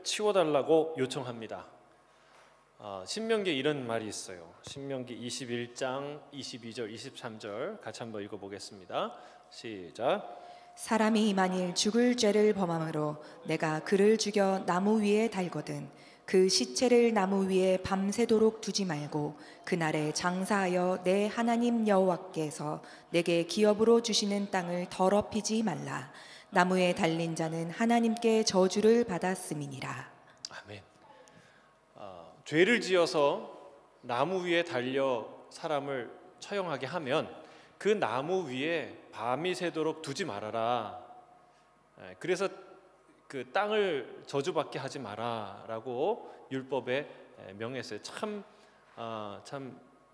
치워달라고 요청합니다. 신명기에 이런 말이 있어요. 신명기 21장 22절 23절 같이 한번 읽어보겠습니다. 시작. 사람이 만일 죽을 죄를 범함으로 내가 그를 죽여 나무 위에 달거든 그 시체를 나무 위에 밤새도록 두지 말고 그날에 장사하여 내 하나님 여호와께서 내게 기업으로 주시는 땅을 더럽히지 말라. 나무에 달린 자는 하나님께 저주를 받았음이니라. 아멘. 죄를 지어서 나무 위에 달려 사람을 처형하게 하면 그 나무 위에 밤이 새도록 두지 말아라. 그래서 그 땅을 저주받게 하지 마라라고 율법에 명했어요. 참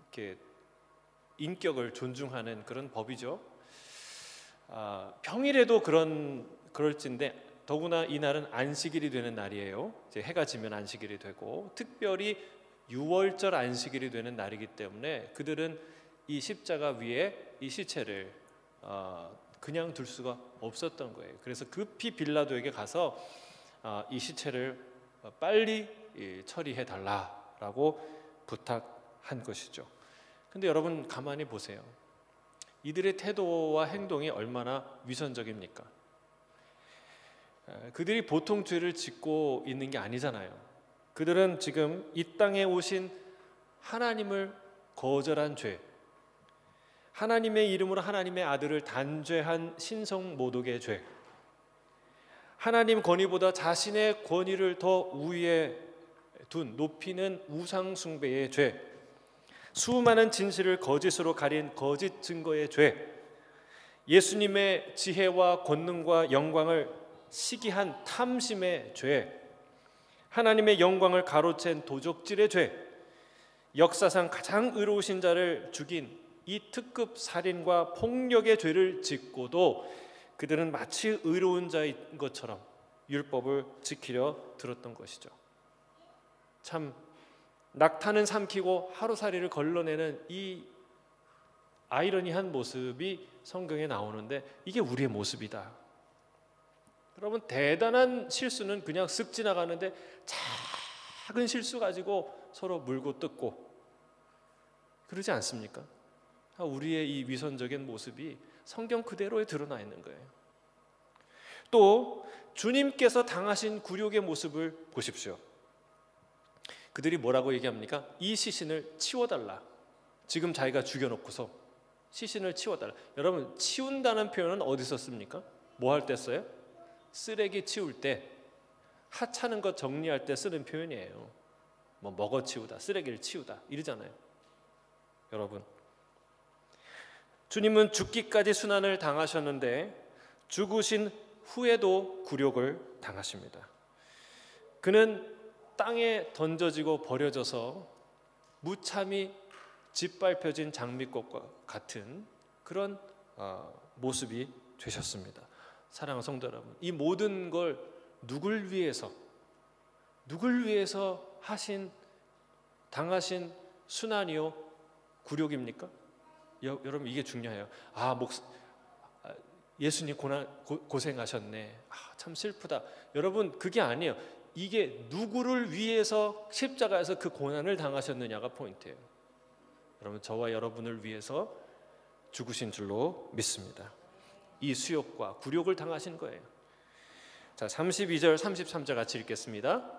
이렇게 인격을 존중하는 그런 법이죠. 평일에도 그럴진데 더구나 이날은 안식일이 되는 날이에요. 이제 해가 지면 안식일이 되고 특별히 유월절 안식일이 되는 날이기 때문에 그들은 이 십자가 위에 이 시체를 그냥 둘 수가 없었던 거예요. 그래서 급히 빌라도에게 가서 이 시체를 빨리 처리해 달라라고 부탁한 것이죠. 근데 여러분 가만히 보세요. 이들의 태도와 행동이 얼마나 위선적입니까? 그들이 보통 죄를 짓고 있는 게 아니잖아요. 그들은 지금 이 땅에 오신 하나님을 거절한 죄, 하나님의 이름으로 하나님의 아들을 단죄한 신성모독의 죄, 하나님 권위보다 자신의 권위를 더 우위에 둔 높이는 우상숭배의 죄, 수많은 진실을 거짓으로 가린 거짓 증거의 죄, 예수님의 지혜와 권능과 영광을 시기한 탐심의 죄, 하나님의 영광을 가로챈 도적질의 죄, 역사상 가장 의로우신 자를 죽인 이 특급 살인과 폭력의 죄를 짓고도 그들은 마치 의로운 자인 것처럼 율법을 지키려 들었던 것이죠. 참 낙타는 삼키고 하루살이를 걸러내는 이 아이러니한 모습이 성경에 나오는데 이게 우리의 모습이다. 여러분 대단한 실수는 그냥 쓱 지나가는데 작은 실수 가지고 서로 물고 뜯고 그러지 않습니까? 우리의 이 위선적인 모습이 성경 그대로에 드러나 있는 거예요. 또 주님께서 당하신 굴욕의 모습을 보십시오. 그들이 뭐라고 얘기합니까? 이 시신을 치워달라. 지금 자기가 죽여놓고서 시신을 치워달라. 여러분 치운다는 표현은 어디서 씁니까? 뭐 할 때 써요? 쓰레기 치울 때, 하찮은 것 정리할 때 쓰는 표현이에요. 뭐 먹어 치우다, 쓰레기를 치우다 이러잖아요. 여러분 주님은 죽기까지 순환을 당하셨는데 죽으신 후에도 굴욕을 당하십니다. 그는 땅에 던져지고 버려져서 무참히 짓밟혀진 장미꽃과 같은 그런 모습이 되셨습니다. 사랑하는 성도 여러분, 이 모든 걸 누굴 위해서 당하신 순환이요 굴욕입니까? 여러분 이게 중요해요. 예수님 고생하셨네. 참 슬프다. 여러분 그게 아니에요. 이게 누구를 위해서 십자가에서 그 고난을 당하셨느냐가 포인트예요. 여러분 저와 여러분을 위해서 죽으신 줄로 믿습니다. 이 수욕과 굴욕을 당하신 거예요. 자, 32절 33절 같이 읽겠습니다.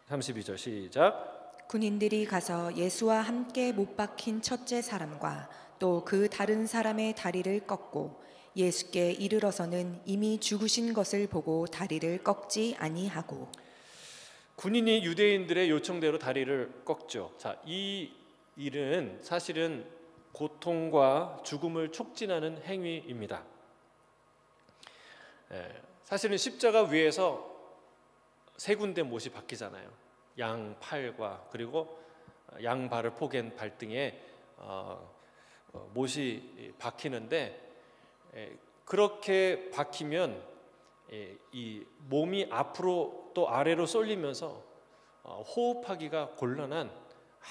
32절 시작. 군인들이 가서 예수와 함께 못 박힌 첫째 사람과 또 그 다른 사람의 다리를 꺾고 예수께 이르러서는 이미 죽으신 것을 보고 다리를 꺾지 아니하고. 군인이 유대인들의 요청대로 다리를 꺾죠. 자, 이 일은 사실은 고통과 죽음을 촉진하는 행위입니다. 사실은 십자가 위에서 세 군데 못이 박히잖아요. 양 팔과 그리고 양 발을 포갠 발등에 못이 박히는데 그렇게 박히면 이 몸이 앞으로 또 아래로 쏠리면서 호흡하기가 곤란한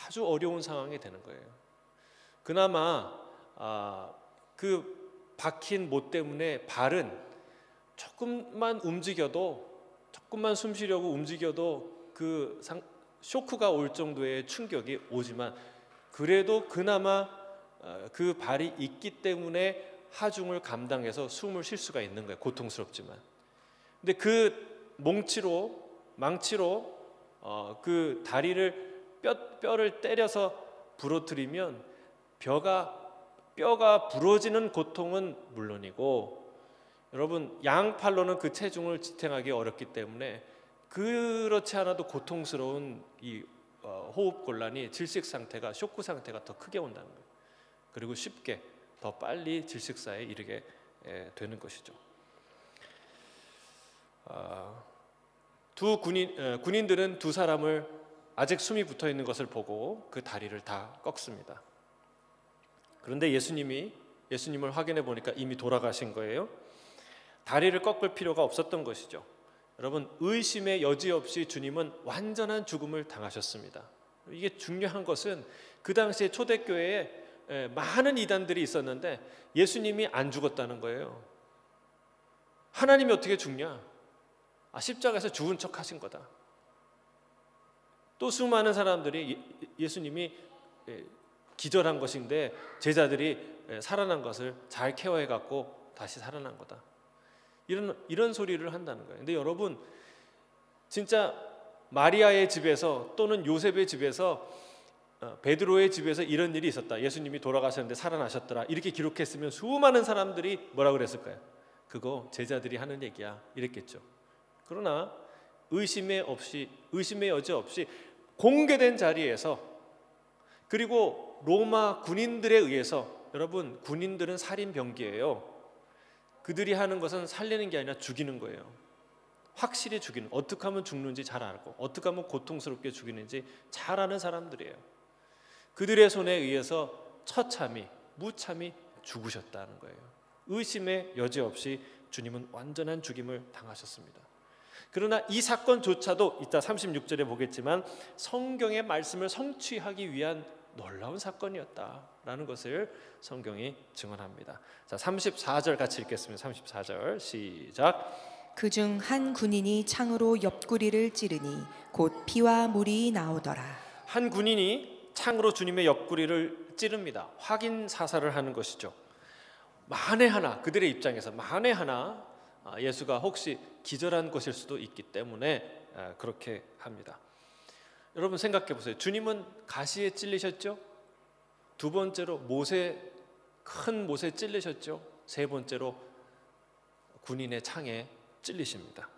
아주 어려운 상황이 되는 거예요. 그나마 그 박힌 못 때문에 발은 조금만 움직여도 조금만 숨 쉬려고 움직여도 쇼크가 올 정도의 충격이 오지만 그래도 그나마 그 발이 있기 때문에 하중을 감당해서 숨을 쉴 수가 있는 거예요. 고통스럽지만. 근데 그 망치로 그 다리를 뼈를 때려서 부러뜨리면 뼈가 부러지는 고통은 물론이고, 여러분 양팔로는 그 체중을 지탱하기 어렵기 때문에 그렇지 않아도 고통스러운 이 호흡 곤란이 질식 상태가, 쇼크 상태가 더 크게 온다는 거예요. 그리고 쉽게 더 빨리 질식사에 이르게 되는 것이죠. 군인들은 두 사람을 아직 숨이 붙어 있는 것을 보고 그 다리를 다 꺾습니다. 그런데 예수님을 확인해 보니까 이미 돌아가신 거예요. 다리를 꺾을 필요가 없었던 것이죠. 여러분, 의심의 여지 없이 주님은 완전한 죽음을 당하셨습니다. 이게 중요한 것은 그 당시에 초대교회에 많은 이단들이 있었는데 예수님이 안 죽었다는 거예요. 하나님이 어떻게 죽냐? 십자가에서 죽은 척 하신 거다. 또 수많은 사람들이 예수님이 기절한 것인데 제자들이 살아난 것을 잘 케어해 갖고 다시 살아난 거다. 이런 소리를 한다는 거예요. 근데 여러분, 진짜 마리아의 집에서 또는 요셉의 집에서, 베드로의 집에서 이런 일이 있었다. 예수님이 돌아가셨는데 살아나셨더라. 이렇게 기록했으면 수많은 사람들이 뭐라 그랬을까요? 그거 제자들이 하는 얘기야. 이랬겠죠. 그러나 의심의 여지 없이 공개된 자리에서, 그리고 로마 군인들에 의해서, 여러분 군인들은 살인병기예요. 그들이 하는 것은 살리는 게 아니라 죽이는 거예요. 확실히 죽이는, 어떻게 하면 죽는지 잘 알고 어떻게 하면 고통스럽게 죽이는지 잘 아는 사람들이에요. 그들의 손에 의해서 처참히 무참히 죽으셨다는 거예요. 의심의 여지 없이 주님은 완전한 죽임을 당하셨습니다. 그러나 이 사건조차도 이따 36절에 보겠지만 성경의 말씀을 성취하기 위한 놀라운 사건이었다라는 것을 성경이 증언합니다. 자, 34절 같이 읽겠습니다. 34절 시작. 그중 한 군인이 창으로 옆구리를 찌르니 곧 피와 물이 나오더라. 한 군인이 창으로 주님의 옆구리를 찌릅니다. 확인 사살을 하는 것이죠. 만에 하나, 그들의 입장에서 만에 하나 예수가 혹시 기절한 것일 수도 있기 때문에 그렇게 합니다. 여러분 생각해 보세요. 주님은 가시에 찔리셨죠? 두 번째로 큰 못에 찔리셨죠? 세 번째로 군인의 창에 찔리십니다.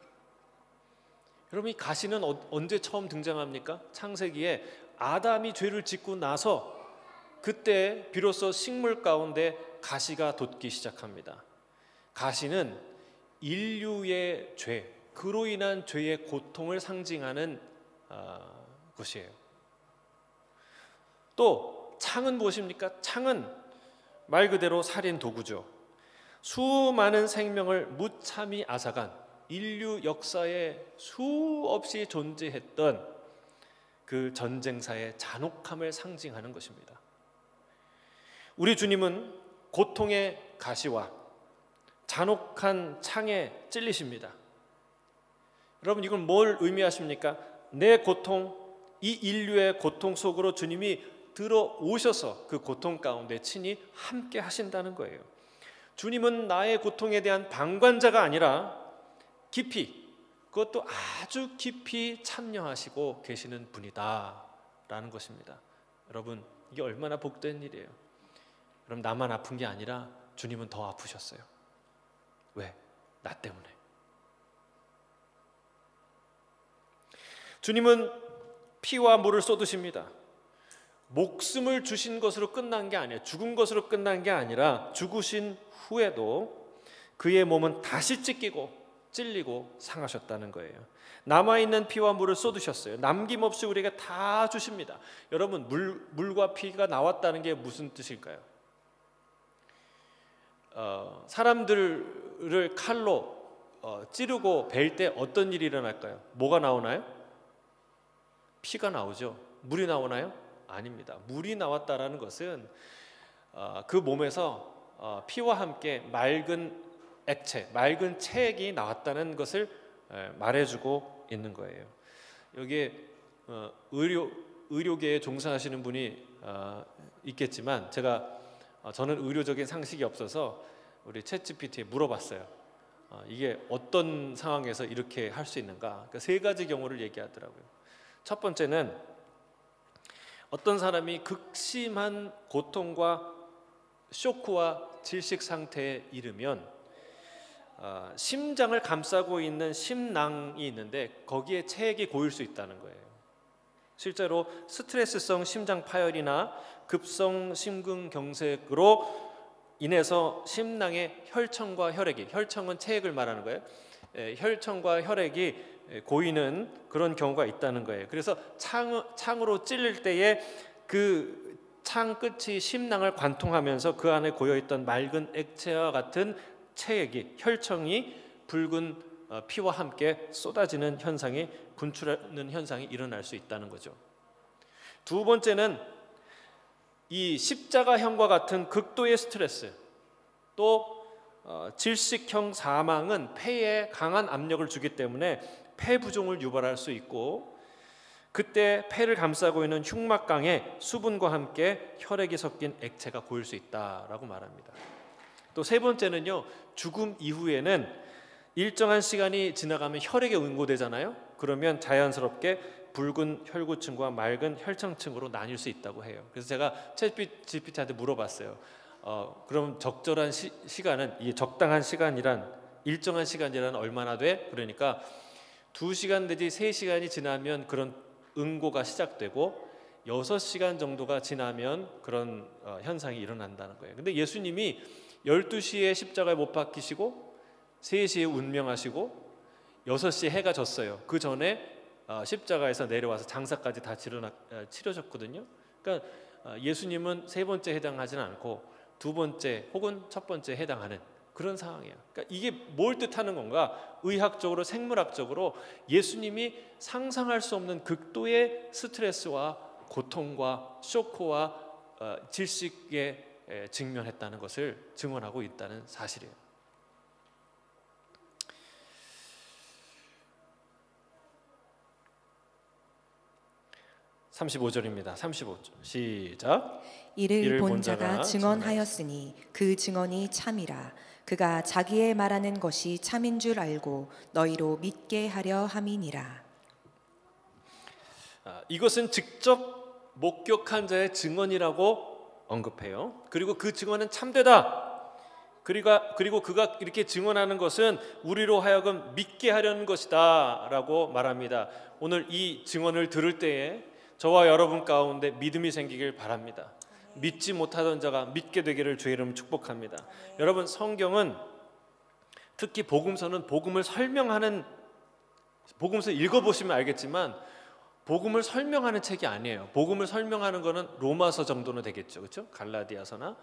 여러분, 이 가시는 언제 처음 등장합니까? 창세기에 아담이 죄를 짓고 나서 그때 비로소 식물 가운데 가시가 돋기 시작합니다. 가시는 인류의 죄, 그로 인한 죄의 고통을 상징하는 것이에요. 또 창은 무엇입니까? 창은 말 그대로 살인 도구죠. 수많은 생명을 무참히 앗아간 인류 역사에 수없이 존재했던 그 전쟁사의 잔혹함을 상징하는 것입니다. 우리 주님은 고통의 가시와 잔혹한 창에 찔리십니다. 여러분, 이건 뭘 의미하십니까? 내 고통, 이 인류의 고통 속으로 주님이 들어오셔서 그 고통 가운데 친히 함께 하신다는 거예요. 주님은 나의 고통에 대한 방관자가 아니라 깊이, 그것도 아주 깊이 참여하시고 계시는 분이다라는 것입니다. 여러분, 이게 얼마나 복된 일이에요. 그럼 나만 아픈 게 아니라 주님은 더 아프셨어요. 왜? 나 때문에. 주님은 피와 물을 쏟으십니다. 목숨을 주신 것으로 끝난 게 아니에요. 죽은 것으로 끝난 게 아니라 죽으신 후에도 그의 몸은 다시 찔리고 상하셨다는 거예요. 남아있는 피와 물을 쏟으셨어요. 남김없이 우리에게 다 주십니다. 여러분, 물과 피가 나왔다는 게 무슨 뜻일까요? 사람들을 칼로 찌르고 벨 때 어떤 일이 일어날까요? 뭐가 나오나요? 피가 나오죠. 물이 나오나요? 아닙니다. 물이 나왔다라는 것은 그 몸에서 피와 함께 맑은 액체, 맑은 체액이 나왔다는 것을 말해주고 있는 거예요. 여기에 의료계에 종사하시는 분이 있겠지만 저는 의료적인 상식이 없어서 우리 챗GPT에 물어봤어요. 이게 어떤 상황에서 이렇게 할 수 있는가? 그러니까 세 가지 경우를 얘기하더라고요. 첫 번째는 어떤 사람이 극심한 고통과 쇼크와 질식 상태에 이르면 심장을 감싸고 있는 심낭이 있는데 거기에 체액이 고일 수 있다는 거예요. 실제로 스트레스성 심장 파열이나 급성 심근경색으로 인해서 심낭의 혈청과 혈액이, 혈청은 체액을 말하는 거예요. 혈청과 혈액이 고이는 그런 경우가 있다는 거예요. 그래서 창으로 찔릴 때에 그 창 끝이 심낭을 관통하면서 그 안에 고여있던 맑은 액체와 같은 체액이, 혈청이 붉은 피와 함께 쏟아지는 현상이, 분출하는 현상이 일어날 수 있다는 거죠. 두 번째는 이 십자가형과 같은 극도의 스트레스, 또 질식형 사망은 폐에 강한 압력을 주기 때문에 폐부종을 유발할 수 있고, 그때 폐를 감싸고 있는 흉막강에 수분과 함께 혈액이 섞인 액체가 고일 수 있다라고 말합니다. 또 세 번째는요, 죽음 이후에는 일정한 시간이 지나가면 혈액이 응고되잖아요. 그러면 자연스럽게 붉은 혈구층과 맑은 혈청층으로 나뉠 수 있다고 해요. 그래서 제가 챗GPT한테 물어봤어요. 그럼 적절한 시간은, 이 적당한 시간이란, 일정한 시간이란 얼마나 돼? 그러니까 2시간 내지 3시간이 지나면 그런 응고가 시작되고 6시간 정도가 지나면 그런 현상이 일어난다는 거예요. 근데 예수님이 12시에 십자가에 못 박히시고 3시에 운명하시고 6시에 해가 졌어요. 그 전에 십자가에서 내려와서 장사까지 다 치러졌거든요. 그러니까 예수님은 세 번째 해당하지는 않고 두 번째 혹은 첫 번째 해당하는 그런 상황이에요. 그러니까 이게 뭘 뜻하는 건가? 의학적으로, 생물학적으로 예수님이 상상할 수 없는 극도의 스트레스와 고통과 쇼크와 질식에 직면했다는 것을 증언하고 있다는 사실이에요. 35절입니다. 35절 시작. 이를 본 자가 증언하였으니 그 증언이 참이라. 그가 자기의 말하는 것이 참인 줄 알고 너희로 믿게 하려 함이니라. 이것은 직접 목격한 자의 증언이라고 언급해요. 그리고 그 증언은 참되다. 그리고 그가 이렇게 증언하는 것은 우리로 하여금 믿게 하려는 것이다 라고 말합니다. 오늘 이 증언을 들을 때에 저와 여러분 가운데 믿음이 생기길 바랍니다. 믿지 못하던 자가 믿게 되기를 주의 이름으로 축복합니다. 여러분, 성경은 특히 복음서는 복음을 설명하는, 복음서 읽어보시면 알겠지만 복음을 설명하는 책이 아니에요. 복음을 설명하는 거는 로마서 정도는 되겠죠, 그렇죠? 갈라디아서나.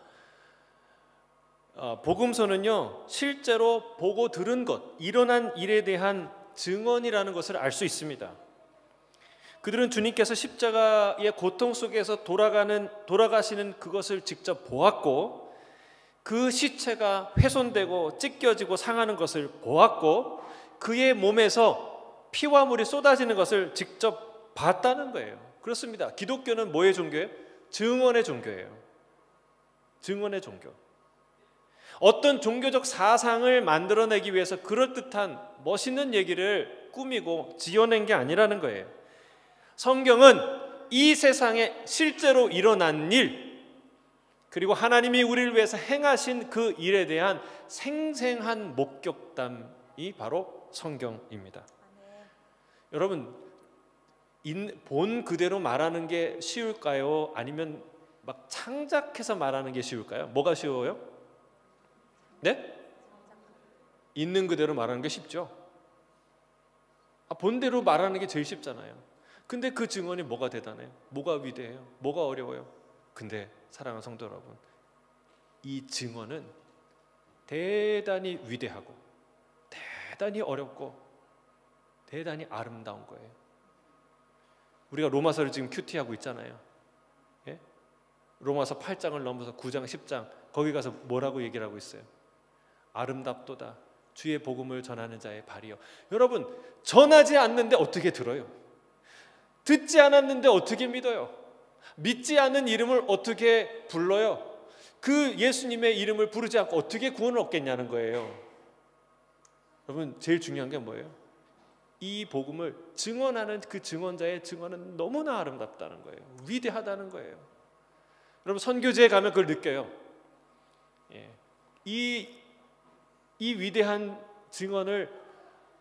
복음서는요, 실제로 보고 들은 것, 일어난 일에 대한 증언이라는 것을 알 수 있습니다. 그들은 주님께서 십자가의 고통 속에서 돌아가시는 그것을 직접 보았고, 그 시체가 훼손되고 찢겨지고 상하는 것을 보았고, 그의 몸에서 피와 물이 쏟아지는 것을 직접 봤다는 거예요. 그렇습니다. 기독교는 뭐의 종교예요? 증언의 종교예요. 증언의 종교. 어떤 종교적 사상을 만들어내기 위해서 그럴듯한 멋있는 얘기를 꾸미고 지어낸 게 아니라는 거예요. 성경은 이 세상에 실제로 일어난 일, 그리고 하나님이 우리를 위해서 행하신 그 일에 대한 생생한 목격담이 바로 성경입니다. 여러분, 본 그대로 말하는 게 쉬울까요? 아니면 막 창작해서 말하는 게 쉬울까요? 뭐가 쉬워요? 네? 있는 그대로 말하는 게 쉽죠. 본대로 말하는 게 제일 쉽잖아요. 근데 그 증언이 뭐가 대단해요? 뭐가 위대해요? 뭐가 어려워요? 근데 사랑하는 성도 여러분, 이 증언은 대단히 위대하고 대단히 어렵고 대단히 아름다운 거예요. 우리가 로마서를 지금 큐티하고 있잖아요. 예? 로마서 8장을 넘어서 9장, 10장 거기 가서 뭐라고 얘기를 하고 있어요? 아름답도다, 주의 복음을 전하는 자의 발이요. 여러분, 전하지 않는데 어떻게 들어요? 듣지 않았는데 어떻게 믿어요? 믿지 않는 이름을 어떻게 불러요? 그 예수님의 이름을 부르지 않고 어떻게 구원을 얻겠냐는 거예요. 여러분, 제일 중요한 게 뭐예요? 이 복음을 증언하는 그 증언자의 증언은 너무나 아름답다는 거예요. 위대하다는 거예요. 여러분, 선교지에 가면 그걸 느껴요. 이 위대한 증언을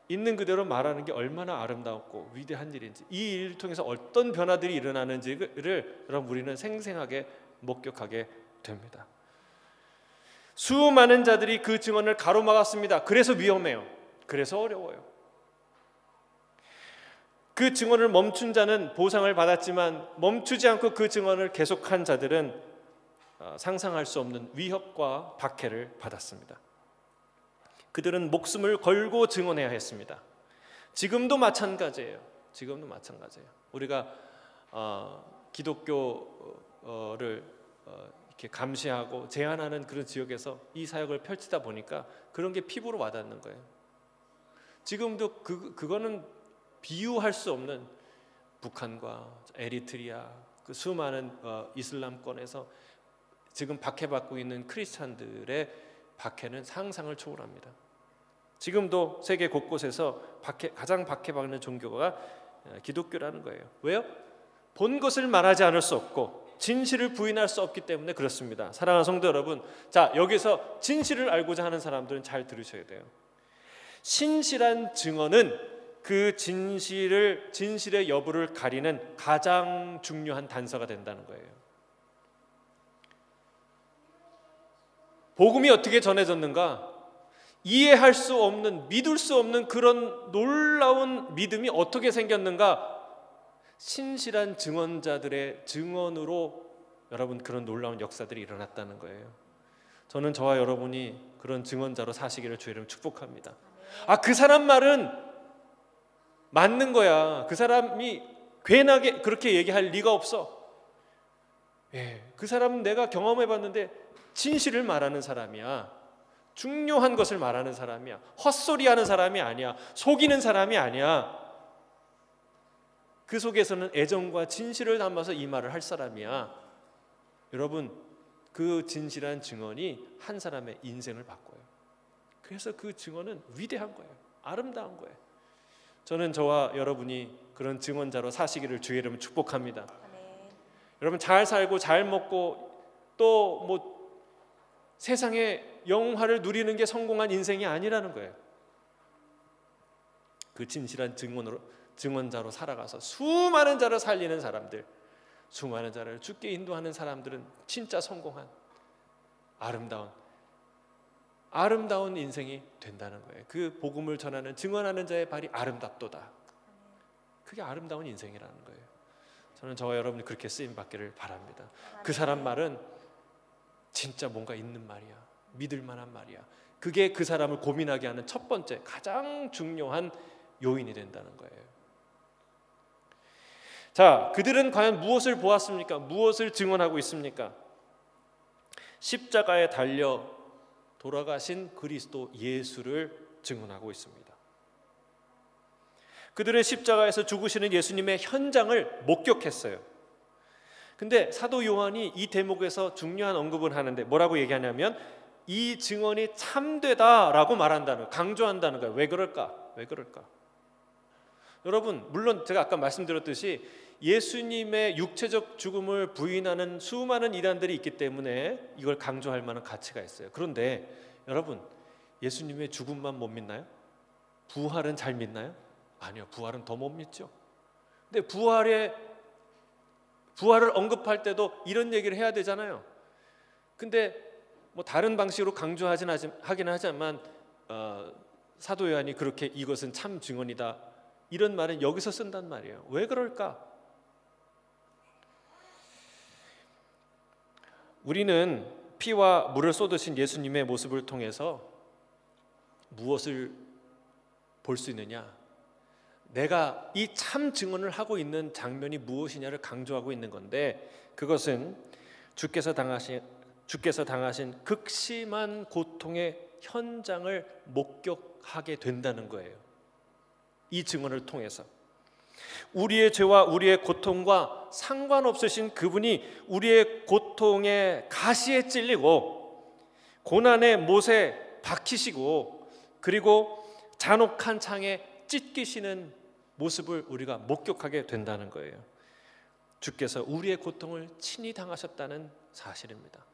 있는 그대로 말하는 게 얼마나 아름답고 위대한 일인지, 이 일을 통해서 어떤 변화들이 일어나는지를 여러분 우리는 생생하게 목격하게 됩니다. 수많은 자들이 그 증언을 가로막았습니다. 그래서 위험해요. 그래서 어려워요. 그 증언을 멈춘 자는 보상을 받았지만 멈추지 않고 그 증언을 계속한 자들은 상상할 수 없는 위협과 박해를 받았습니다. 그들은 목숨을 걸고 증언해야 했습니다. 지금도 마찬가지예요. 지금도 마찬가지예요. 우리가 기독교를 이렇게 감시하고 제한하는 그런 지역에서 이 사역을 펼치다 보니까 그런 게 피부로 와닿는 거예요. 지금도 그거는 비유할 수 없는 북한과 에리트리아 그 수많은 이슬람권에서 지금 박해받고 있는 크리스찬들의 박해는 상상을 초월합니다. 지금도 세계 곳곳에서 가장 박해받는 종교가 기독교라는 거예요. 왜요? 본 것을 말하지 않을 수 없고 진실을 부인할 수 없기 때문에 그렇습니다. 사랑하는 성도 여러분, 자, 여기서 진실을 알고자 하는 사람들은 잘 들으셔야 돼요. 신실한 증언은 그 진실의 여부를 가리는 가장 중요한 단서가 된다는 거예요. 복음이 어떻게 전해졌는가? 이해할 수 없는, 믿을 수 없는 그런 놀라운 믿음이 어떻게 생겼는가? 신실한 증언자들의 증언으로 여러분 그런 놀라운 역사들이 일어났다는 거예요. 저는 저와 여러분이 그런 증언자로 사시기를 주의 이름으로 축복합니다. 그 사람 말은 맞는 거야. 그 사람이 괜하게 그렇게 얘기할 리가 없어. 그 사람은 내가 경험해봤는데 진실을 말하는 사람이야. 중요한 것을 말하는 사람이야. 헛소리하는 사람이 아니야. 속이는 사람이 아니야. 그 속에서는 애정과 진실을 담아서 이 말을 할 사람이야. 여러분, 그 진실한 증언이 한 사람의 인생을 바꿔요. 그래서 그 증언은 위대한 거예요. 아름다운 거예요. 저는 저와 여러분이 그런 증언자로 사시기를 주의 이름으로 축복합니다. 여러분, 잘 살고 잘 먹고 또 세상의 영화를 누리는 게 성공한 인생이 아니라는 거예요. 그 진실한 증언자로 살아가서 수많은 자를 살리는 사람들, 수많은 자를 주께 인도하는 사람들은 진짜 성공한 아름다운 인생이 된다는 거예요. 그 복음을 전하는 증언하는 자의 발이 아름답도다. 그게 아름다운 인생이라는 거예요. 저는 저와 여러분이 그렇게 쓰임 받기를 바랍니다. 그 사람 말은 진짜 뭔가 있는 말이야. 믿을 만한 말이야. 그게 그 사람을 고민하게 하는 첫 번째 가장 중요한 요인이 된다는 거예요. 자, 그들은 과연 무엇을 보았습니까? 무엇을 증언하고 있습니까? 십자가에 달려 돌아가신 그리스도 예수를 증언하고 있습니다. 그들은 십자가에서 죽으시는 예수님의 현장을 목격했어요. 근데 사도 요한이 이 대목에서 중요한 언급을 하는데 뭐라고 얘기하냐면 이 증언이 참되다라고 강조한다는 거예요. 왜 그럴까? 여러분, 물론 제가 아까 말씀드렸듯이 예수님의 육체적 죽음을 부인하는 수많은 이단들이 있기 때문에 이걸 강조할 만한 가치가 있어요. 그런데 여러분, 예수님의 죽음만 못 믿나요? 부활은 잘 믿나요? 아니요, 부활은 더 못 믿죠. 근데 부활을 언급할 때도 이런 얘기를 해야 되잖아요. 근데 다른 방식으로 강조하긴 하지만 사도 요한이 그렇게 이것은 참 증언이다 이런 말은 여기서 쓴단 말이에요. 왜 그럴까? 우리는 피와 물을 쏟으신 예수님의 모습을 통해서 무엇을 볼 수 있느냐? 내가 이 참 증언을 하고 있는 장면이 무엇이냐를 강조하고 있는 건데, 그것은 주께서 당하신 극심한 고통의 현장을 목격하게 된다는 거예요. 이 증언을 통해서 우리의 죄와 우리의 고통과 상관없으신 그분이 우리의 고통의 가시에 찔리고 고난의 못에 박히시고 그리고 잔혹한 창에 찢기시는 모습을 우리가 목격하게 된다는 거예요. 주께서 우리의 고통을 친히 당하셨다는 사실입니다.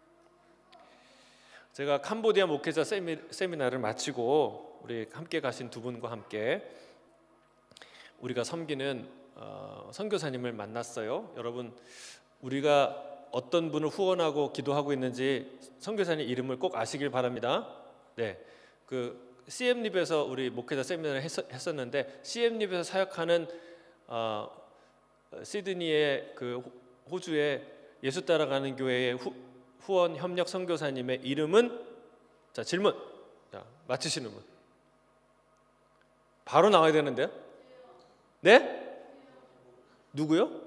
제가 캄보디아 목회자 세미나를 마치고 우리 함께 가신 두 분과 함께 우리가 섬기는 선교사님을 만났어요. 여러분, 우리가 어떤 분을 후원하고 기도하고 있는지 선교사님 이름을 꼭 아시길 바랍니다. 네, 그 CM립에서 우리 목회자 세미나를 했었는데 CM립에서 사역하는 시드니의 그 호주의 예수 따라가는 교회의 후원 협력 선교사님의 이름은, 자 질문, 자 맞히시는 분 바로 나와야 되는데요. 네? 누구요?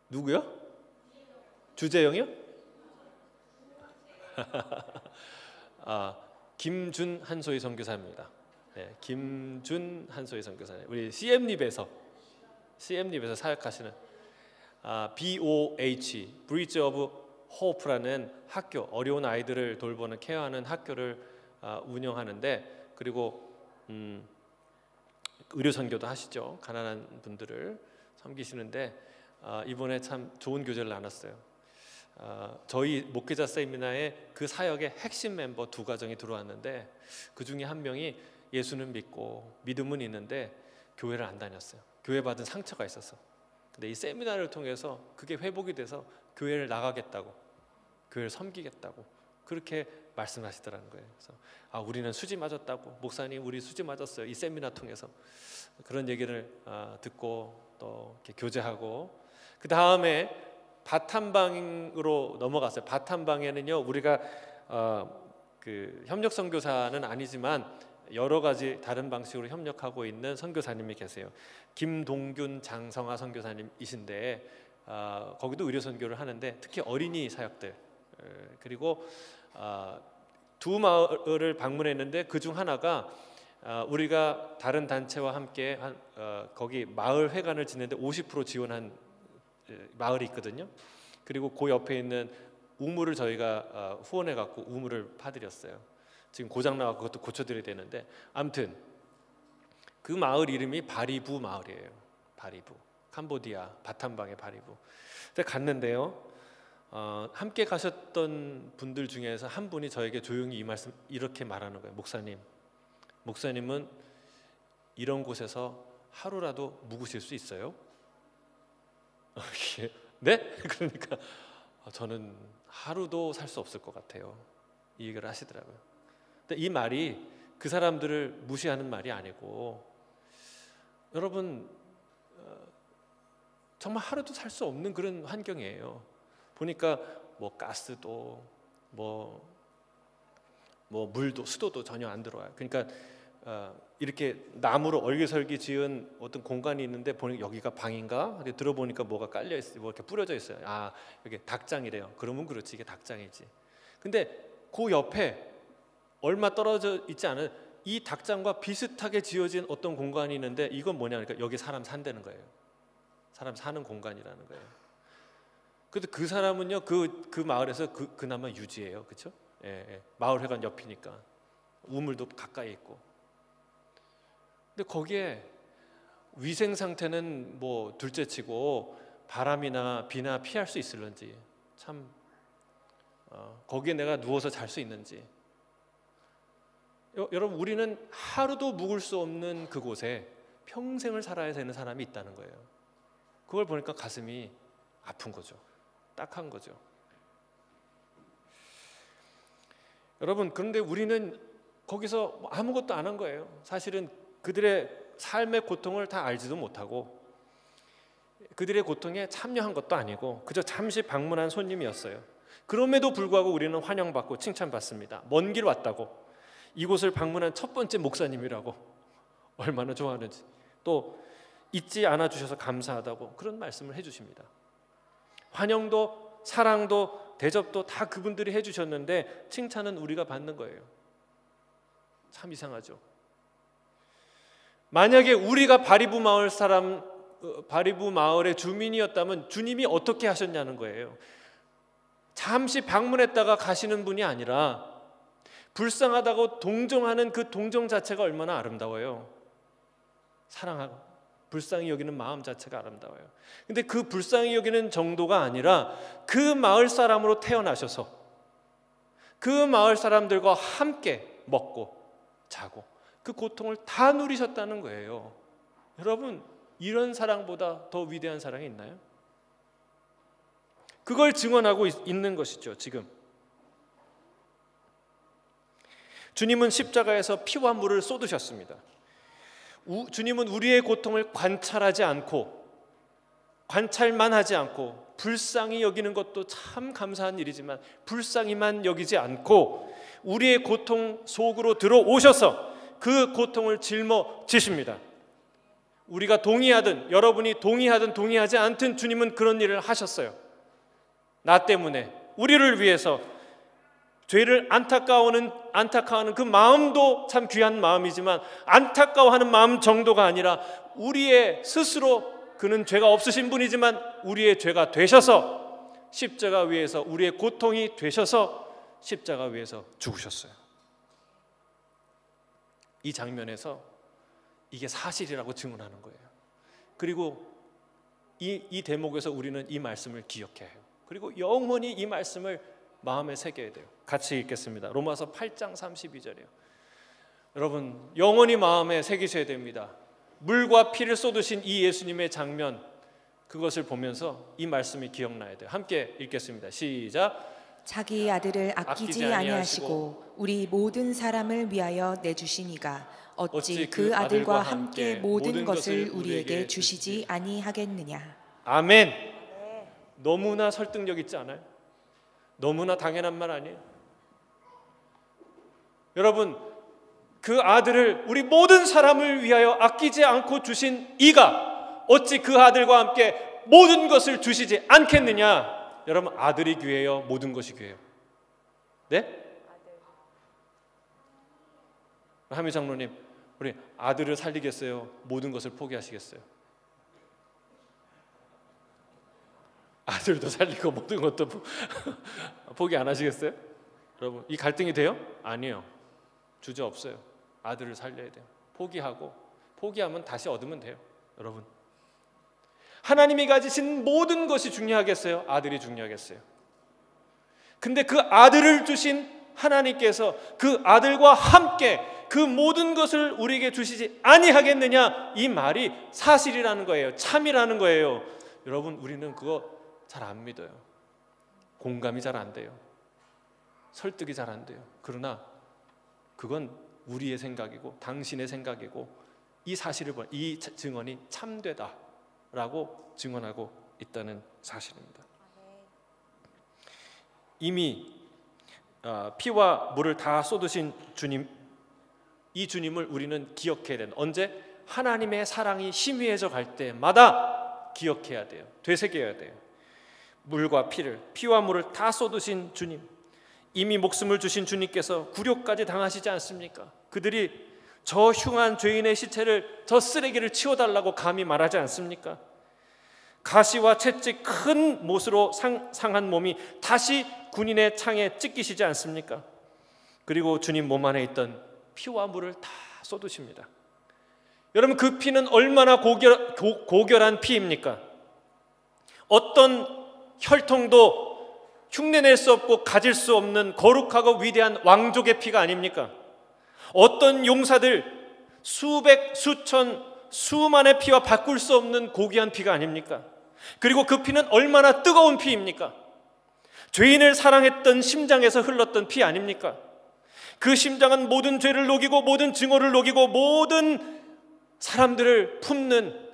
누구요? 주재영이요? 김준 한소희 선교사입니다. 네, 김준 한소희 선교사님, 우리 CM립에서 사역하시는 BOH Bridge of Hope라는 학교, 어려운 아이들을 돌보는 케어하는 학교를 운영하는데, 그리고 의료 선교도 하시죠. 가난한 분들을 섬기시는데 이번에 참 좋은 교제를 나눴어요. 저희 목회자 세미나에 그 사역의 핵심 멤버 두 가정이 들어왔는데 그 중에 한 명이 예수는 믿고 믿음은 있는데 교회를 안 다녔어요. 교회 받은 상처가 있었어. 근데 이 세미나를 통해서 그게 회복이 돼서 교회를 나가겠다고, 교회를 섬기겠다고 그렇게 말씀하시더라는 거예요. 그래서 우리는 수지 맞았다고, 목사님 우리 수지 맞았어요. 이 세미나 통해서 그런 얘기를 듣고 또 이렇게 교제하고, 그 다음에 바탐방으로 넘어갔어요. 바탐방에는요 우리가 그 협력 선교사는 아니지만 여러 가지 다른 방식으로 협력하고 있는 선교사님이 계세요. 김동균 장성아 선교사님이신데 거기도 의료 선교를 하는데 특히 어린이 사역들, 그리고 두 마을을 방문했는데 그 중 하나가 우리가 다른 단체와 함께 거기 마을 회관을 짓는데 50% 지원한 마을이 있거든요. 그리고 그 옆에 있는 우물을 저희가 후원해 갖고 우물을 파드렸어요. 지금 고장 나고 그것도 고쳐드려야 되는데, 아무튼 그 마을 이름이 바리부 마을이에요. 바리부, 캄보디아 바탐방의 바리부. 그래서 갔는데요. 함께 가셨던 분들 중에서 한 분이 저에게 조용히 이 말씀 이렇게 말하는 거예요. 목사님은 이런 곳에서 하루라도 묵으실 수 있어요? 네? 그러니까 저는 하루도 살 수 없을 것 같아요. 이 얘기를 하시더라고요. 근데 이 말이 그 사람들을 무시하는 말이 아니고, 여러분 정말 하루도 살 수 없는 그런 환경이에요. 보니까 뭐 가스도 뭐 물도 수도도 전혀 안 들어와요. 그러니까 이렇게 나무로 얼기설기 지은 어떤 공간이 있는데 보니까 여기가 방인가? 근데 들어보니까 뭐가 깔려 있어요. 뭐 이렇게 뿌려져 있어요. 여기 닭장이래요. 그러면 그렇지, 이게 닭장이지. 근데 그 옆에 얼마 떨어져 있지 않은 이 닭장과 비슷하게 지어진 어떤 공간이 있는데 이건 뭐냐? 그러니까 여기 사람 산다는 거예요. 사람 사는 공간이라는 거예요. 그래도 그 사람은요 그 마을에서 그나마 유지해요, 그렇죠? 예. 마을 회관 옆이니까 우물도 가까이 있고. 근데 거기에 위생 상태는 뭐 둘째치고 바람이나 비나 피할 수 있을런지, 참 거기에 내가 누워서 잘 수 있는지. 여러분, 우리는 하루도 묵을 수 없는 그곳에 평생을 살아야 되는 사람이 있다는 거예요. 그걸 보니까 가슴이 아픈 거죠. 딱한 거죠. 여러분, 그런데 우리는 거기서 아무것도 안 한 거예요. 사실은 그들의 삶의 고통을 다 알지도 못하고 그들의 고통에 참여한 것도 아니고 그저 잠시 방문한 손님이었어요. 그럼에도 불구하고 우리는 환영받고 칭찬받습니다. 먼 길 왔다고, 이곳을 방문한 첫 번째 목사님이라고 얼마나 좋아하는지, 또 잊지 않아 주셔서 감사하다고 그런 말씀을 해주십니다. 환영도 사랑도 대접도 다 그분들이 해주셨는데 칭찬은 우리가 받는 거예요. 참 이상하죠. 만약에 우리가 바리부 마을의 주민이었다면 주님이 어떻게 하셨냐는 거예요. 잠시 방문했다가 가시는 분이 아니라 불쌍하다고 동정하는 그 동정 자체가 얼마나 아름다워요. 사랑하고 불쌍히 여기는 마음 자체가 아름다워요. 근데 그 불쌍히 여기는 정도가 아니라 그 마을 사람으로 태어나셔서 그 마을 사람들과 함께 먹고 자고 그 고통을 다 누리셨다는 거예요. 여러분, 이런 사랑보다 더 위대한 사랑이 있나요? 그걸 증언하고 있는 것이죠. 지금 주님은 십자가에서 피와 물을 쏟으셨습니다. 주님은 우리의 고통을 관찰하지 않고 관찰만 하지 않고 불쌍히 여기는 것도 참 감사한 일이지만 불쌍히만 여기지 않고 우리의 고통 속으로 들어오셔서 그 고통을 짊어지십니다. 우리가 동의하든 여러분이 동의하든 동의하지 않든 주님은 그런 일을 하셨어요. 나 때문에 우리를 위해서 죄를 안타까워하는 그 마음도 참 귀한 마음이지만 안타까워하는 마음 정도가 아니라 우리의 스스로 그는 죄가 없으신 분이지만 우리의 죄가 되셔서 십자가 위에서 우리의 고통이 되셔서 십자가 위에서 죽으셨어요. 이 장면에서 이게 사실이라고 증언하는 거예요. 그리고 이 대목에서 우리는 이 말씀을 기억해야 해요. 그리고 영원히 이 말씀을 마음에 새겨야 돼요. 같이 읽겠습니다. 로마서 8장 32절이에요. 여러분, 영원히 마음에 새기셔야 됩니다. 물과 피를 쏟으신 이 예수님의 장면, 그것을 보면서 이 말씀이 기억나야 돼요. 함께 읽겠습니다. 시작. 자기 아들을 아끼지 아니하시고 우리 모든 사람을 위하여 내주시니가 어찌 그 아들과 함께 모든 것을 우리에게 주시지 아니하겠느냐. 아멘. 너무나 설득력 있지 않아요? 너무나 당연한 말 아니에요? 여러분, 그 아들을 우리 모든 사람을 위하여 아끼지 않고 주신 이가 어찌 그 아들과 함께 모든 것을 주시지 않겠느냐. 여러분, 아들이 귀해요? 모든 것이 귀해요? 네? 하미 장로님, 우리 아들을 살리겠어요? 모든 것을 포기하시겠어요? 아들도 살리고 모든 것도 포기 안 하시겠어요? 여러분, 이 갈등이 돼요? 아니에요. 주저없어요. 아들을 살려야 돼요. 포기하면 다시 얻으면 돼요. 여러분, 하나님이 가지신 모든 것이 중요하겠어요? 아들이 중요하겠어요? 근데 그 아들을 주신 하나님께서 그 아들과 함께 그 모든 것을 우리에게 주시지 아니하겠느냐, 이 말이 사실이라는 거예요. 참이라는 거예요. 여러분, 우리는 그거 잘 안 믿어요. 공감이 잘 안 돼요. 설득이 잘 안 돼요. 그러나 그건 우리의 생각이고 당신의 생각이고 이 사실을 본 이 증언이 참되다라고 증언하고 있다는 사실입니다. 이미 피와 물을 다 쏟으신 주님, 이 주님을 우리는 기억해야 된다. 언제? 하나님의 사랑이 희미해져 갈 때마다 기억해야 돼요. 되새겨야 돼요. 물과 피와 물을 다 쏟으신 주님, 이미 목숨을 주신 주님께서 굴욕까지 당하시지 않습니까? 그들이 저 흉한 죄인의 시체를, 저 쓰레기를 치워달라고 감히 말하지 않습니까? 가시와 채찍 큰 못으로 상한 몸이 다시 군인의 창에 찢기시지 않습니까? 그리고 주님 몸 안에 있던 피와 물을 다 쏟으십니다. 여러분, 그 피는 얼마나 고결한 피입니까? 어떤 혈통도 흉내낼 수 없고 가질 수 없는 거룩하고 위대한 왕족의 피가 아닙니까? 어떤 용사들 수백, 수천, 수만의 피와 바꿀 수 없는 고귀한 피가 아닙니까? 그리고 그 피는 얼마나 뜨거운 피입니까? 죄인을 사랑했던 심장에서 흘렀던 피 아닙니까? 그 심장은 모든 죄를 녹이고 모든 증오를 녹이고 모든 사람들을 품는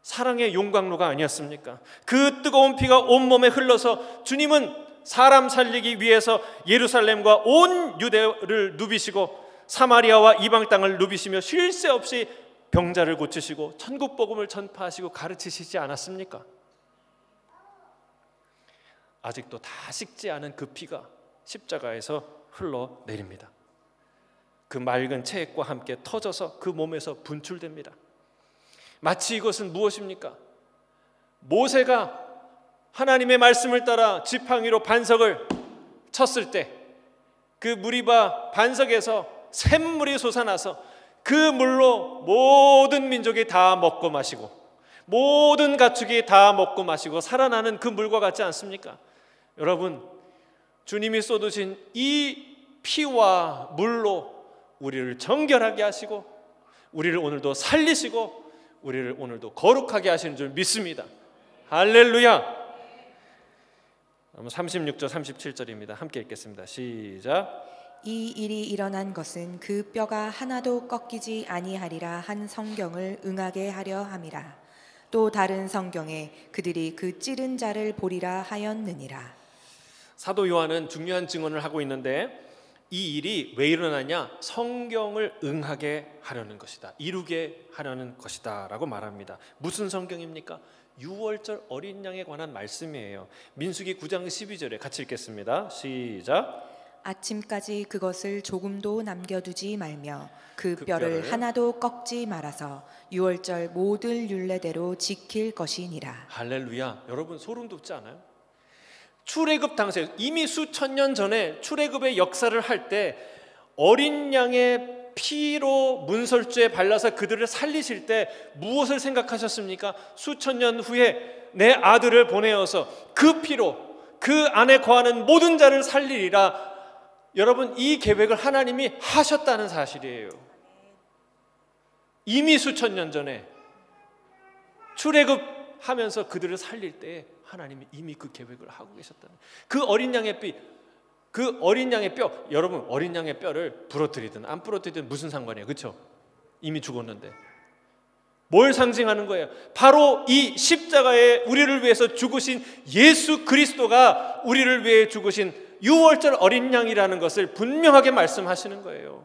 사랑의 용광로가 아니었습니까? 그 뜨거운 피가 온몸에 흘러서 주님은 사람 살리기 위해서 예루살렘과 온 유대를 누비시고 사마리아와 이방 땅을 누비시며 쉴 새 없이 병자를 고치시고 천국 복음을 전파하시고 가르치시지 않았습니까? 아직도 다 식지 않은 그 피가 십자가에서 흘러내립니다. 그 맑은 체액과 함께 터져서 그 몸에서 분출됩니다. 마치 이것은 무엇입니까? 모세가 하나님의 말씀을 따라 지팡이로 반석을 쳤을 때 그 무리바 반석에서 샘물이 솟아나서 그 물로 모든 민족이 다 먹고 마시고 모든 가축이 다 먹고 마시고 살아나는 그 물과 같지 않습니까? 여러분, 주님이 쏟으신 이 피와 물로 우리를 정결하게 하시고 우리를 오늘도 살리시고 우리를 오늘도 거룩하게 하시는 줄 믿습니다. 할렐루야. 36절 37절입니다. 함께 읽겠습니다. 시작. 이 일이 일어난 것은 그 뼈가 하나도 꺾이지 아니하리라 한 성경을 응하게 하려 함이라. 또 다른 성경에 그들이 그 찌른 자를 보리라 하였느니라. 사도 요한은 중요한 증언을 하고 있는데 이 일이 왜 일어나냐? 성경을 응하게 하려는 것이다, 이루게 하려는 것이다 라고 말합니다. 무슨 성경입니까? 유월절 어린 양에 관한 말씀이에요. 민수기 9장 12절에 같이 읽겠습니다. 시작. 아침까지 그것을 조금도 남겨두지 말며 그 뼈를 하나도 꺾지 말아서 유월절 모든 율례대로 지킬 것이니라. 할렐루야. 여러분, 소름 돋지 않아요? 출애굽 당시에 이미 수천 년 전에 출애굽의 역사를 할 때 어린 양의 피로 문설주에 발라서 그들을 살리실 때 무엇을 생각하셨습니까? 수천 년 후에 내 아들을 보내어서 그 피로 그 안에 거하는 모든 자를 살리리라. 여러분, 이 계획을 하나님이 하셨다는 사실이에요. 이미 수천 년 전에 출애굽하면서 그들을 살릴 때 하나님이 이미 그 계획을 하고 계셨다는, 그 어린 양의 피, 그 어린 양의 뼈, 여러분, 어린 양의 뼈를 부러뜨리든 안 부러뜨리든 무슨 상관이에요? 그렇죠? 이미 죽었는데. 뭘 상징하는 거예요? 바로 이 십자가에 우리를 위해서 죽으신 예수 그리스도가 우리를 위해 죽으신 유월절 어린 양이라는 것을 분명하게 말씀하시는 거예요.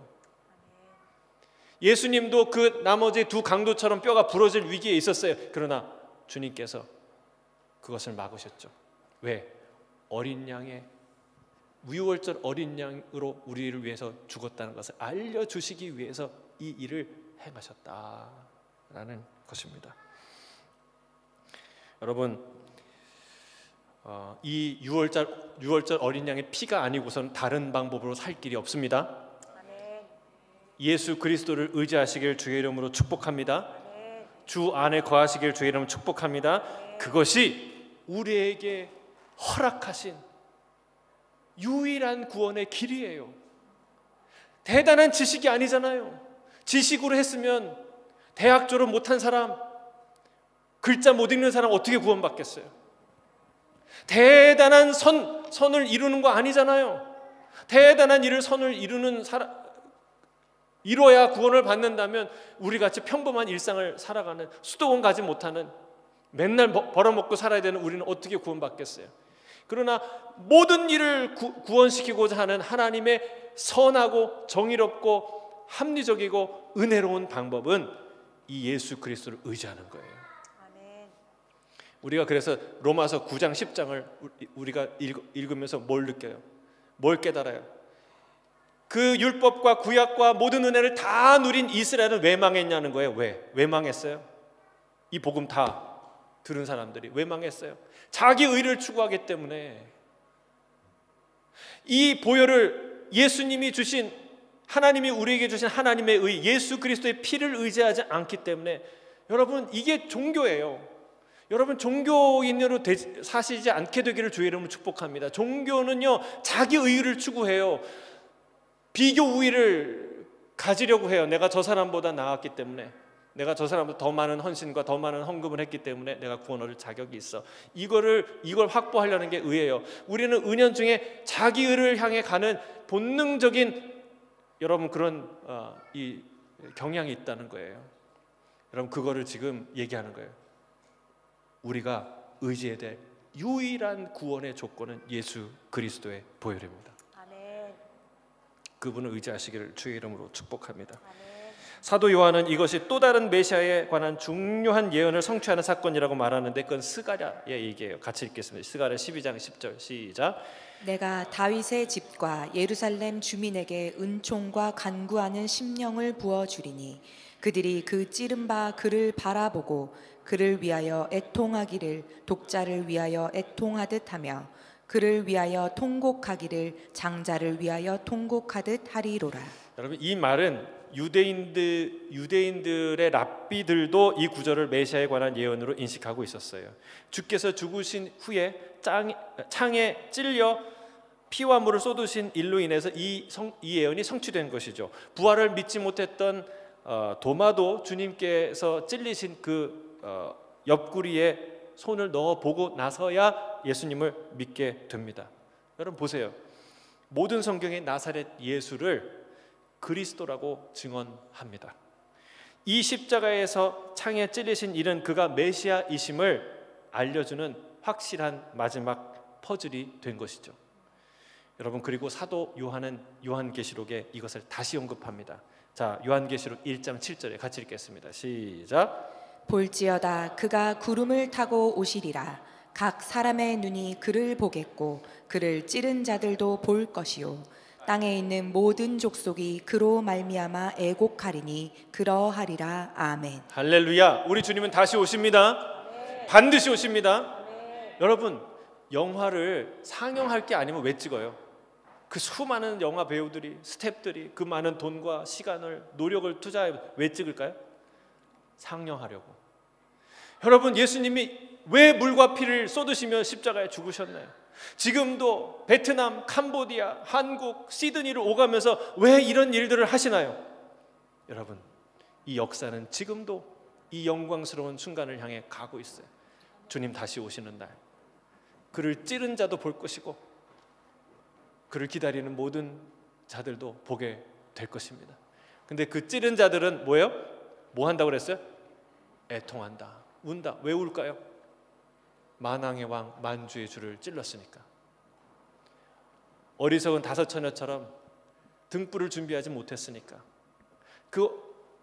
예수님도 그 나머지 두 강도처럼 뼈가 부러질 위기에 있었어요. 그러나 주님께서 그것을 막으셨죠. 왜? 어린 양의 유월절 어린 양으로 우리를 위해서 죽었다는 것을 알려주시기 위해서 이 일을 행하셨다라는 것입니다. 여러분, 이 유월절 어린 양의 피가 아니고선 다른 방법으로 살 길이 없습니다. 예수 그리스도를 의지하시길 주의 이름으로 축복합니다. 주 안에 거하시길 주의 이름으로 축복합니다. 그것이 우리에게 허락하신 유일한 구원의 길이에요. 대단한 지식이 아니잖아요. 지식으로 했으면 대학 졸업 못한 사람, 글자 못 읽는 사람 어떻게 구원받겠어요? 대단한 선을 이루는 거 아니잖아요. 대단한 일을 선을 이뤄야 구원을 받는다면 우리같이 평범한 일상을 살아가는 수도원 가지 못하는 맨날 벌어먹고 살아야 되는 우리는 어떻게 구원받겠어요? 그러나 모든 일을 구원시키고자 하는 하나님의 선하고 정의롭고 합리적이고 은혜로운 방법은 이 예수 그리스도를 의지하는 거예요. 우리가 그래서 로마서 9장 10장을 우리가 읽으면서 뭘 느껴요? 뭘 깨달아요? 그 율법과 구약과 모든 은혜를 다 누린 이스라엘은 왜 망했냐는 거예요. 왜 망했어요? 이 복음 다 들은 사람들이 왜 망했어요? 자기 의를 추구하기 때문에. 이 보혈을 예수님이 주신, 하나님이 우리에게 주신 하나님의 의, 예수 그리스도의 피를 의지하지 않기 때문에. 여러분, 이게 종교예요. 여러분, 종교인으로 사시지 않게 되기를 주의 이름으로 축복합니다. 종교는요, 자기 의를 추구해요. 비교 우위를 가지려고 해요. 내가 저 사람보다 나았기 때문에, 내가 저 사람보다 더 많은 헌신과 더 많은 헌금을 했기 때문에 내가 구원 얻을 자격이 있어. 이걸 확보하려는 게 의예요. 우리는 은연중에 자기 의를 향해 가는 본능적인, 여러분, 그런 이 경향이 있다는 거예요. 여러분, 그거를 지금 얘기하는 거예요. 우리가 의지해야 될 유일한 구원의 조건은 예수 그리스도의 보혈입니다. 그분을 의지하시기를 주의 이름으로 축복합니다. 사도 요한은 이것이 또 다른 메시아에 관한 중요한 예언을 성취하는 사건이라고 말하는데 그건 스가랴의 얘기예요. 같이 읽겠습니다. 스가랴 12장 10절 시작. 내가 다윗의 집과 예루살렘 주민에게 은총과 간구하는 심령을 부어 주리니 그들이 그 찌른 바 그를 바라보고 그를 위하여 애통하기를 독자를 위하여 애통하듯 하며 그를 위하여 통곡하기를 장자를 위하여 통곡하듯 하리로라. 여러분, 이 말은 유대인들의 랍비들도 이 구절을 메시아에 관한 예언으로 인식하고 있었어요. 주께서 죽으신 후에 창에 찔려 피와 물을 쏟으신 일로 인해서 이 예언이 성취된 것이죠. 부활을 믿지 못했던 도마도 주님께서 찔리신 그 옆구리에 손을 넣어 보고 나서야 예수님을 믿게 됩니다. 여러분 보세요. 모든 성경이 나사렛 예수를 그리스도라고 증언합니다. 이 십자가에서 창에 찔리신 일은 그가 메시아이심을 알려주는 확실한 마지막 퍼즐이 된 것이죠. 여러분, 그리고 사도 요한은 요한계시록에 이것을 다시 언급합니다. 자, 요한계시록 1장 7절에 같이 읽겠습니다. 시작. 볼지어다 그가 구름을 타고 오시리라. 각 사람의 눈이 그를 보겠고 그를 찌른 자들도 볼 것이요 땅에 있는 모든 족속이 그로 말미암아 애곡하리니 그러하리라. 아멘. 할렐루야. 우리 주님은 다시 오십니다. 반드시 오십니다. 여러분, 영화를 상영할 게 아니면 왜 찍어요? 그 수많은 영화 배우들이, 스태프들이 그 많은 돈과 시간을, 노력을 투자해 왜 찍을까요? 상영하려고. 여러분, 예수님이 왜 물과 피를 쏟으시며 십자가에 죽으셨나요? 지금도 베트남, 캄보디아, 한국, 시드니를 오가면서 왜 이런 일들을 하시나요? 여러분, 이 역사는 지금도 이 영광스러운 순간을 향해 가고 있어요. 주님 다시 오시는 날, 그를 찌른 자도 볼 것이고 그를 기다리는 모든 자들도 보게 될 것입니다. 근데 그 찌른 자들은 뭐예요? 뭐 한다고 그랬어요? 애통한다, 운다. 왜 울까요? 만왕의 왕 만주의 주를 찔렀으니까. 어리석은 다섯 처녀처럼 등불을 준비하지 못했으니까. 그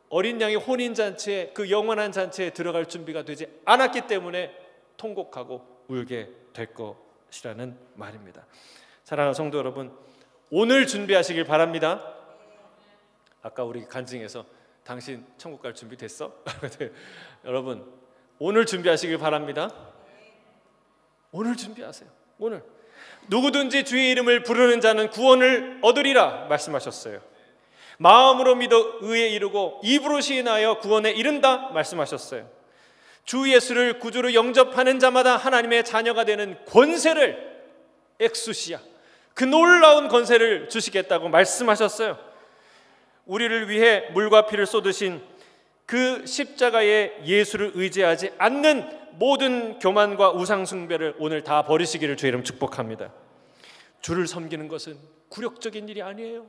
어린 양의 혼인잔치에, 그 영원한 잔치에 들어갈 준비가 되지 않았기 때문에 통곡하고 울게 될 것이라는 말입니다. 사랑하는 성도 여러분, 오늘 준비하시길 바랍니다. 아까 우리 간증에서 당신 천국 갈 준비 됐어? 여러분, 오늘 준비하시길 바랍니다. 오늘 준비하세요. 오늘 누구든지 주의 이름을 부르는 자는 구원을 얻으리라 말씀하셨어요. 마음으로 믿어 의에 이르고 입으로 시인하여 구원에 이른다 말씀하셨어요. 주 예수를 구주로 영접하는 자마다 하나님의 자녀가 되는 권세를, 엑수시아, 그 놀라운 권세를 주시겠다고 말씀하셨어요. 우리를 위해 물과 피를 쏟으신 그 십자가의 예수를 의지하지 않는 모든 교만과 우상 숭배를 오늘 다 버리시기를 주의 이름 축복합니다. 주를 섬기는 것은 굴욕적인 일이 아니에요.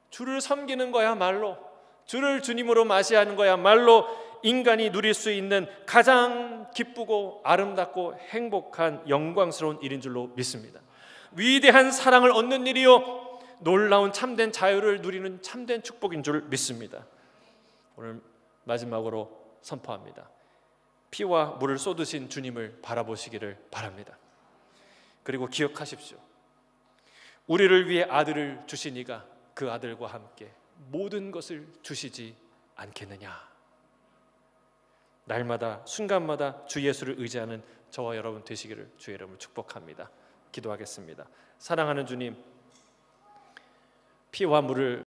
주를 섬기는 거야말로, 주를 주님으로 맞이하는 거야말로 인간이 누릴 수 있는 가장 기쁘고 아름답고 행복한 영광스러운 일인 줄로 믿습니다. 위대한 사랑을 얻는 일이요, 놀라운 참된 자유를 누리는 참된 축복인 줄 믿습니다. 오늘 마지막으로 선포합니다. 피와 물을 쏟으신 주님을 바라보시기를 바랍니다. 그리고 기억하십시오. 우리를 위해 아들을 주시니가 그 아들과 함께 모든 것을 주시지 않겠느냐. 날마다 순간마다 주 예수를 의지하는 저와 여러분 되시기를 주의 이름으로 축복합니다. 기도하겠습니다. 사랑하는 주님, 피와 물을